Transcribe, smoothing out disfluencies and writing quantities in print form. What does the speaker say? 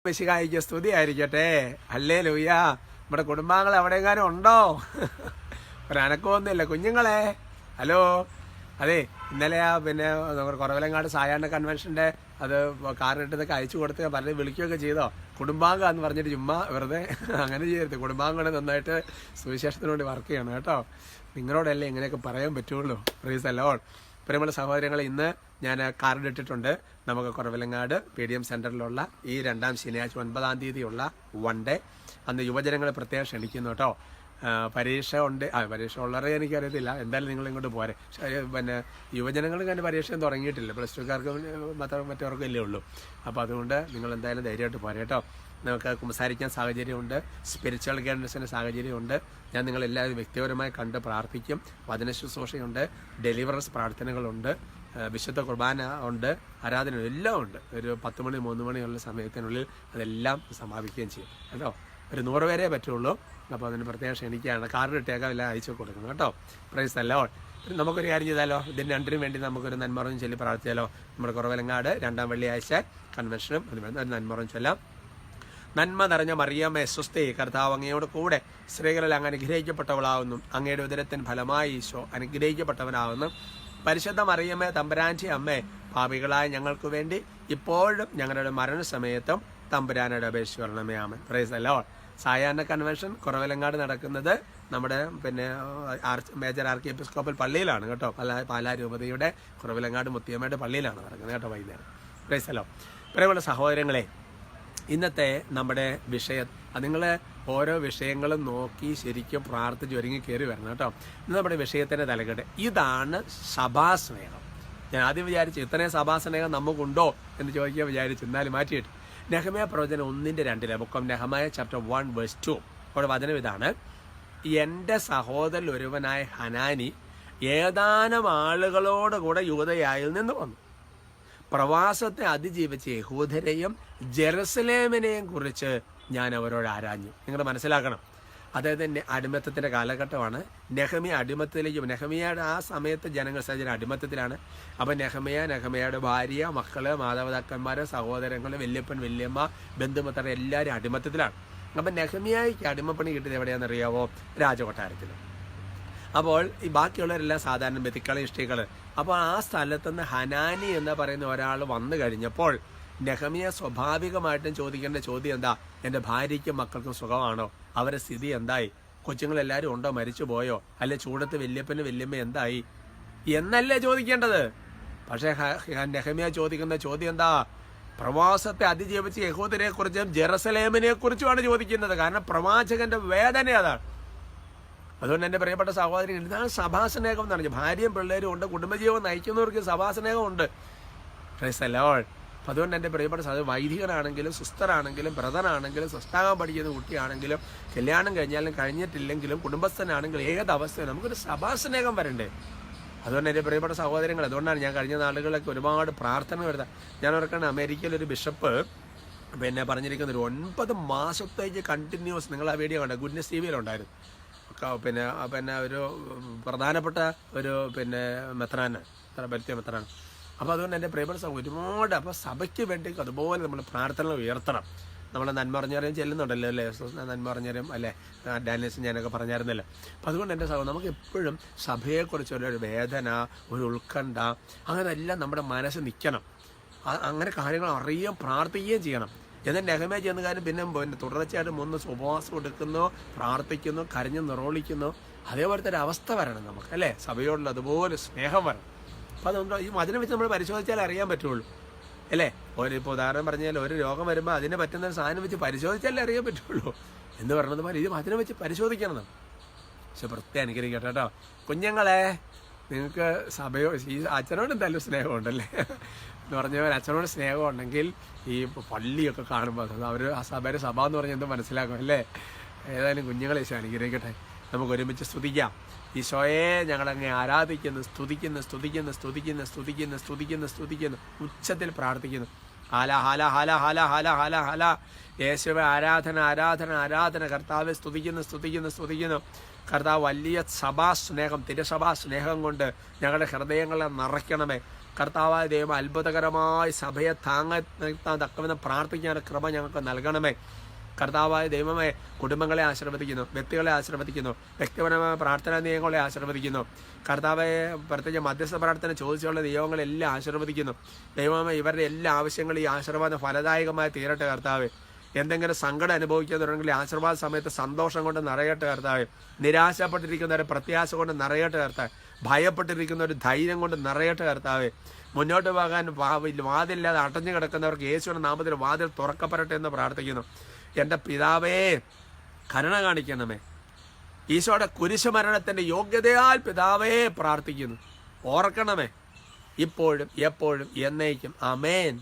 മിശിഹായിക്ക് സ്തുതി ആയിരിക്കട്ടെ. ഹല്ലേലൂയ. നമ്മുടെ കുടുംബാംഗങ്ങൾ എവിടെയെങ്ങാനും ഉണ്ടോ? ഒരനക്കമൊന്നുമില്ല. കുഞ്ഞുങ്ങളെ ഹലോ. അതെ, ഇന്നലെ പിന്നെ നമ്മുടെ കുറവലങ്ങാട് സായാഹ്ന കൺവെൻഷൻ്റെ അത് കാറിനിട്ടതൊക്കെ അയച്ചു കൊടുത്ത് പലരും വിളിക്കുകയൊക്കെ ചെയ്തോ. കുടുംബാംഗം എന്ന് പറഞ്ഞിട്ട് ചുമ്മാ വെറുതെ അങ്ങനെ ചെയ്യരുത്. കുടുംബാംഗങ്ങളെ നന്നായിട്ട് സുവിശേഷത്തിന് വേണ്ടി വർക്ക് ചെയ്യണം കേട്ടോ. നിങ്ങളോടല്ലേ ഇങ്ങനെയൊക്കെ പറയാൻ പറ്റുള്ളൂ. Price the Lord. പ്രിയമുള്ള സഹോദരങ്ങളെ, ഇന്ന് ഞാൻ കാർഡ് ഇട്ടിട്ടുണ്ട്. നമുക്ക് കുറവലങ്ങാട് PDM സെൻറ്ററിലുള്ള ഈ 2-ാം ശനിയാഴ്ച 9-ാം തീയതിയുള്ള വൺ ഡേ. അന്ന് യുവജനങ്ങളെ പ്രത്യേകം ക്ഷണിക്കുന്നു കേട്ടോ. പരീക്ഷ ഉണ്ട്. പരീക്ഷ ഉള്ളവരെ എനിക്കറിയത്തില്ല. എന്തായാലും നിങ്ങൾ ഇങ്ങോട്ട് പോരെ. പിന്നെ യുവജനങ്ങൾക്ക് തന്നെ പരീക്ഷയും തുടങ്ങിയിട്ടില്ല. പ്ലസ് ടുക്കാർക്ക് മറ്റവർക്കും ഇല്ലേ ഉള്ളൂ. അപ്പോൾ അതുകൊണ്ട് നിങ്ങൾ എന്തായാലും ധൈര്യമായിട്ട് പോരെ കേട്ടോ. നമുക്ക് സംസാരിക്കാൻ സാഹചര്യമുണ്ട്, സ്പിരിച്വൽ ഗൈഡൻസിന് സാഹചര്യമുണ്ട്. ഞാൻ നിങ്ങളെല്ലാവരും വ്യക്തിപരമായി കണ്ട് പ്രാർത്ഥിക്കും. വചന ശുശ്രൂഷയുണ്ട്, ഡെലിവറൻസ് പ്രാർത്ഥനകളുണ്ട്, വിശുദ്ധ കുർബാന ഉണ്ട്, ആരാധന എല്ലാം ഉണ്ട്. ഒരു 10 മണി 3 മണിയുള്ള സമയത്തിനുള്ളിൽ അതെല്ലാം സമാപിക്കുകയും ചെയ്യും കേട്ടോ. ഒരു 100 പേരേ പറ്റുള്ളൂ. അപ്പോൾ അതിന് പ്രത്യേകം ക്ഷണിക്കുകയാണ്. കാർഡ് ഇട്ടേക്കാം, എല്ലാം അയച്ചു കൊടുക്കണം കേട്ടോ. Price the Lord. നമുക്കൊരു കാര്യം ചെയ്താലോ, ഇതിന് രണ്ടിനും വേണ്ടി നമുക്കൊരു നന്മറഞ്ഞ് ചൊല്ലി പ്രാർത്ഥിച്ചാലോ. നമ്മുടെ കുറവലങ്ങാട് 2-ാം വെള്ളിയാഴ്ച കൺവെൻഷനും അതുപോലെ ഒരു നന്മറഞ്ഞ് ചൊല്ലാം. നന്മ നിറഞ്ഞ മറിയമേ സ്വസ്തി, കർത്താവ് അങ്ങയോട് കൂടെ സ്ത്രീകളിൽ അങ്ങ് അനുഗ്രഹിക്കപ്പെട്ടവളാവുന്നു. അങ്ങയുടെ ഉദരത്തിന് ഫലമായി ഈശോ അനുഗ്രഹിക്കപ്പെട്ടവനാവുന്നു. പരിശുദ്ധ മറിയമേ തമ്പുരാന്റെ അമ്മേ, പാപികളായ ഞങ്ങൾക്ക് വേണ്ടി ഇപ്പോഴും ഞങ്ങളുടെ മരണസമയത്തും തമ്പുരാനോട് അപേക്ഷിക്കണമേ. ആമേൻ. Praise the Lord. സായാഹ്ന കൺവെൻഷൻ കുറവലങ്ങാട് നടക്കുന്നത് നമ്മുടെ പിന്നെ മേജർ ആർക്കി എപ്പിസ്കോപ്പൽ പള്ളിയിലാണ് കേട്ടോ. പാലാ രൂപതയുടെ കുറവലങ്ങാട് മുത്തിയമ്മയുടെ പള്ളിയിലാണ് നടക്കുന്നത് കേട്ടോ, വൈകുന്നേരം. Price the Lord. പ്രിയമുള്ള സഹോദരങ്ങളെ, ഇന്നത്തെ നമ്മുടെ വിഷയം, നിങ്ങൾ ഓരോ വിഷയങ്ങളും നോക്കി ശരിക്കും പ്രാർത്ഥിച്ച് ഒരുങ്ങി കയറി വരണം കേട്ടോ. ഇന്ന് നമ്മുടെ വിഷയത്തിൻ്റെ തലക്കെട്ട് ഇതാണ്, സഭാസ്നേഹം. ഞാൻ ആദ്യം വിചാരിച്ചു ഇത്രയും സഭാസ്നേഹം നമുക്കുണ്ടോ എന്ന് ചോദിക്കാൻ വിചാരിച്ചു. എന്നാലും മാറ്റിയിട്ട് നെഹമ്യാ പ്രവചനം 1:2 ബുക്ക് ഓഫ് നെഹമ്യാ ചാപ്റ്റർ 1:2 അവിടെ വചനം ഇതാണ്: എൻ്റെ സഹോദരൻ ഒരുവനായ ഹനാനി ഏതാനും ആളുകളോടുകൂടെ യൂദയായിൽ നിന്ന് വന്നു. പ്രവാസത്തെ അതിജീവിച്ച യഹൂദരെയും ജെറുസലേമിനെയും കുറിച്ച് ഞാൻ അവരോട് ആരാഞ്ഞു. നിങ്ങൾ മനസ്സിലാക്കണം, അതായത് അടിമത്തത്തിൻ്റെ കാലഘട്ടമാണ്. നെഹമ്യ അടിമത്തത്തിലേക്ക്, നെഹമ്യയുടെ ആ സമയത്ത് ജനങ്ങൾ സജ്ജന അടിമത്തത്തിലാണ്. അപ്പം നെഹമ്യയുടെ ഭാര്യ, മക്കള്, മാതാപിതാക്കന്മാർ, സഹോദരങ്ങൾ, വല്യപ്പൻ, വല്യമ്മ, ബന്ധുമിത്രർ എല്ലാവരും അടിമത്തത്തിലാണ്. അപ്പം നെഹമ്യയ്ക്ക് അടിമപ്പണി കിട്ടിയത് എവിടെയാണെന്നറിയാവോ? രാജകൊട്ടാരത്തിൽ. അപ്പോൾ ഈ ബാക്കിയുള്ളവരെല്ലാം സാധാരണ ബന്ധുക്കൾ, ഇഷ്ടികൾ. അപ്പോൾ ആ സ്ഥലത്തുനിന്ന് ഹനാനി എന്ന് പറയുന്ന ഒരാൾ വന്നു കഴിഞ്ഞപ്പോൾ നെഹമ്യ സ്വാഭാവികമായിട്ടും ചോദിക്കേണ്ട ചോദ്യം എന്താ? എൻ്റെ ഭാര്യയ്ക്കും മക്കൾക്കും സുഖമാണോ? അവരുടെ സ്ഥിതി എന്തായി? കൊച്ചുങ്ങളെല്ലാവരും ഉണ്ടോ? മരിച്ചു പോയോ? അല്ലെ ചൂടത്ത് വല്യപ്പന് വല്യമ്മ എന്തായി എന്നല്ലേ ചോദിക്കേണ്ടത്. പക്ഷേ നെഹമ്യ ചോദിക്കുന്ന ചോദ്യം എന്താ? പ്രവാസത്തെ അതിജീവിച്ച യഹൂദരെ കുറിച്ചും ജെറുസലേമിനെ കുറിച്ചുമാണ് ചോദിക്കുന്നത്. കാരണം പ്രവാചകന്റെ വേദന അതാണ്. അതുകൊണ്ട് എൻ്റെ പ്രിയപ്പെട്ട സഹോദരി, ഇതാണ് സഭാസ്നേഹം എന്ന് പറഞ്ഞാൽ. ഭാര്യയും പിള്ളേരും ഉണ്ട്, കുടുംബജീവൻ നയിക്കുന്നവർക്ക് സഭാസ്നേഹം ഉണ്ട്. Price the Lord. അപ്പം അതുകൊണ്ട് എൻ്റെ പ്രിയപ്പെട്ട സഹോദരൻ, വൈദികനാണെങ്കിലും സുസ്ഥരാണെങ്കിലും ബ്രദറാണെങ്കിലും സ്വസ്ഥാകം പഠിക്കുന്ന കുട്ടിയാണെങ്കിലും കല്യാണം കഴിഞ്ഞാലും കഴിഞ്ഞിട്ടില്ലെങ്കിലും കുടുംബസ്ഥനാണെങ്കിലും ഏതവസ്ഥയും നമുക്കൊരു സഭാസ്നേഹം വരണ്ടേ. അതുകൊണ്ട് എൻ്റെ പ്രിയപ്പെട്ട സഹോദരങ്ങൾ, അതുകൊണ്ടാണ് ഞാൻ കഴിഞ്ഞ നാളുകളൊക്കെ ഒരുപാട് പ്രാർത്ഥന വരുന്നത്. ഞാൻ ഓർക്കണം, അമേരിക്കയിലൊരു ബിഷപ്പ് പിന്നെ പറഞ്ഞിരിക്കുന്ന ഒരു 9 മാസത്തേക്ക് കണ്ടിന്യൂസ്, നിങ്ങൾ ആ വീഡിയോ കണ്ട ഗുഡ്നസ് TVയിലുണ്ടായിരുന്നു. പിന്നെ ഒരു പ്രധാനപ്പെട്ട ഒരു മെത്രാന്, മെത്രാണ്. അപ്പോൾ അതുകൊണ്ട് എൻ്റെ പ്രിയപ്പെട്ട ഒരുപാട്, അപ്പോൾ സഭയ്ക്ക് വേണ്ടി അതുപോലെ നമ്മൾ പ്രാർത്ഥന ഉയർത്തണം. നമ്മൾ നന്മ പറഞ്ഞാലും ചെല്ലുന്നുണ്ടല്ലോ അല്ലേ, നന്മ പറഞ്ഞാലും അല്ലേ, ഡാനിയൽസ് ഞാനൊക്കെ പറഞ്ഞായിരുന്നല്ലോ. അപ്പോൾ അതുകൊണ്ട് എൻ്റെ സഹോദരൻ, നമുക്ക് എപ്പോഴും സഭയെക്കുറിച്ചൊരു വേദന, ഒരു ഉത്കണ്ഠ, അങ്ങനെയെല്ലാം നമ്മുടെ മനസ്സ് നിൽക്കണം. അങ്ങനെ കാര്യങ്ങൾ അറിയുകയും പ്രാർത്ഥിക്കുകയും ചെയ്യണം. എന്നാൽ നെഹമ്യ ചെയ്യുന്ന കാര്യം പിന്നെ തുടർച്ചയായിട്ട് 3 ഉപവാസം എടുക്കുന്നു, പ്രാർത്ഥിക്കുന്നു, കരഞ്ഞു നിറോളിക്കുന്നു. അതേപോലത്തെ ഒരു അവസ്ഥ വരണം നമുക്ക് അല്ലേ, സഭയോടുള്ള അതുപോലെ സ്നേഹം വരണം. അപ്പോൾ അതുകൊണ്ട് ഈ വചനം വെച്ച് നമ്മൾ പരിശോധിച്ചാൽ അറിയാൻ പറ്റുള്ളൂ അല്ലേ. ഇപ്പോൾ ഉദാഹരണം പറഞ്ഞാൽ ഒരു രോഗം വരുമ്പോൾ അതിന് പറ്റുന്ന ഒരു സാധനം വെച്ച് പരിശോധിച്ചാലേ അറിയാൻ പറ്റുള്ളൂ എന്ന് പറഞ്ഞത് പോലെ ഇത് വചനം വെച്ച് പരിശോധിക്കണം. പക്ഷെ പ്രത്യേകം അനുഗ്രഹിക്കട്ടെ കേട്ടോ. കുഞ്ഞുങ്ങളെ, നിങ്ങൾക്ക് സഭയോ ഈ അച്ഛനോട് എന്തായാലും സ്നേഹമുണ്ടല്ലേ എന്ന് പറഞ്ഞവർ, അച്ഛനോട് സ്നേഹം ഉണ്ടെങ്കിൽ ഈ പള്ളിയൊക്കെ കാണുമ്പോൾ അവർ ആ സഭയുടെ സഭ എന്ന് പറഞ്ഞാൽ എന്ത് മനസ്സിലാക്കും അല്ലേ. ഏതായാലും കുഞ്ഞുങ്ങളെ ഈശോ അനുഗ്രഹിക്കട്ടെ. നമുക്ക് ഒരുമിച്ച് സ്തുതിക്കാം. ഈശോയെ ഞങ്ങളങ്ങ് ആരാധിക്കുന്നു, സ്തുതിക്കുന്നു, സ്തുതിക്കുന്നു, സ്തുതിക്കുന്നു, സ്തുതിക്കുന്നു, സ്തുതിക്കുന്നു, സ്തുതിക്കുന്നു, ഉച്ചത്തിൽ പ്രാർത്ഥിക്കുന്നു. ഹാല ഹാല ഹാല ഹാല ഹാല ഹാല ഹാല. യേശുവെ ആരാധന, ആരാധന, ആരാധന. കർത്താവെ സ്തുതിക്കുന്നു, സ്തുതിക്കുന്നു, സ്തുതിക്കുന്നു. കർത്താവ് വലിയ സഭാസ്നേഹം, തിരുസഭാ സ്നേഹം കൊണ്ട് ഞങ്ങളുടെ ഹൃദയങ്ങളെ നിറയ്ക്കണമേ. കർത്താവായ ദൈവം അത്ഭുതകരമായി സഭയെ താങ്ങാൻ തക്കവെന്ന് പ്രാർത്ഥിക്കാൻ കൃപ ഞങ്ങൾക്ക് നൽകണമേ. കർത്താവായ ദൈവമേ, കുടുംബങ്ങളെ ആശീർവദിക്കുന്നു, വ്യക്തികളെ ആശീർവദിക്കുന്നു, വ്യക്തിപരമായ പ്രാർത്ഥനാ നിയമങ്ങളെ ആശീർവദിക്കുന്നു. കർത്താവെ, പ്രത്യേകിച്ച് മധ്യസ്ഥ പ്രാർത്ഥന ചോദിച്ചുള്ള നിയമങ്ങളെല്ലാം ആശീർവദിക്കുന്നു. ദൈവമേ, ഇവരുടെ എല്ലാ ആവശ്യങ്ങളും ഈ ആശീർവാദം ഫലദായകമായി തീരട്ടെ കർത്താവെ. എന്തെങ്കിലും സങ്കടം അനുഭവിക്കുന്നുണ്ടെങ്കിൽ ആശീർവാദ സമയത്ത് സന്തോഷം കൊണ്ട് നിറയട്ടെ കർത്താവെ. നിരാശപ്പെട്ടിരിക്കുന്നവരെ പ്രത്യാശ കൊണ്ട് നിറയട്ടെ കർത്താവ്. ഭയപ്പെട്ടിരിക്കുന്ന ഒരു ധൈര്യം കൊണ്ട് നിറയട്ടെ കർത്താവെ. മുന്നോട്ട് പോകാൻ വാതിലില്ലാതെ അടഞ്ഞു കിടക്കുന്നവർക്ക് യേശുവിന്റെ നാമത്തിൽ വാതിൽ തുറക്കപ്പെടട്ടെ എന്ന് പ്രാർത്ഥിക്കുന്നു. എൻ്റെ പിതാവേ, കരുണ കാണിക്കണമേ. ഈശോയുടെ കുരിശുമരണത്തിൻ്റെ യോഗ്യതയാൽ പിതാവേ പ്രാർത്ഥിക്കുന്നു. ഓർക്കണമേ, ഇപ്പോഴും എപ്പോഴും എന്നേക്കും. ആമേൻ.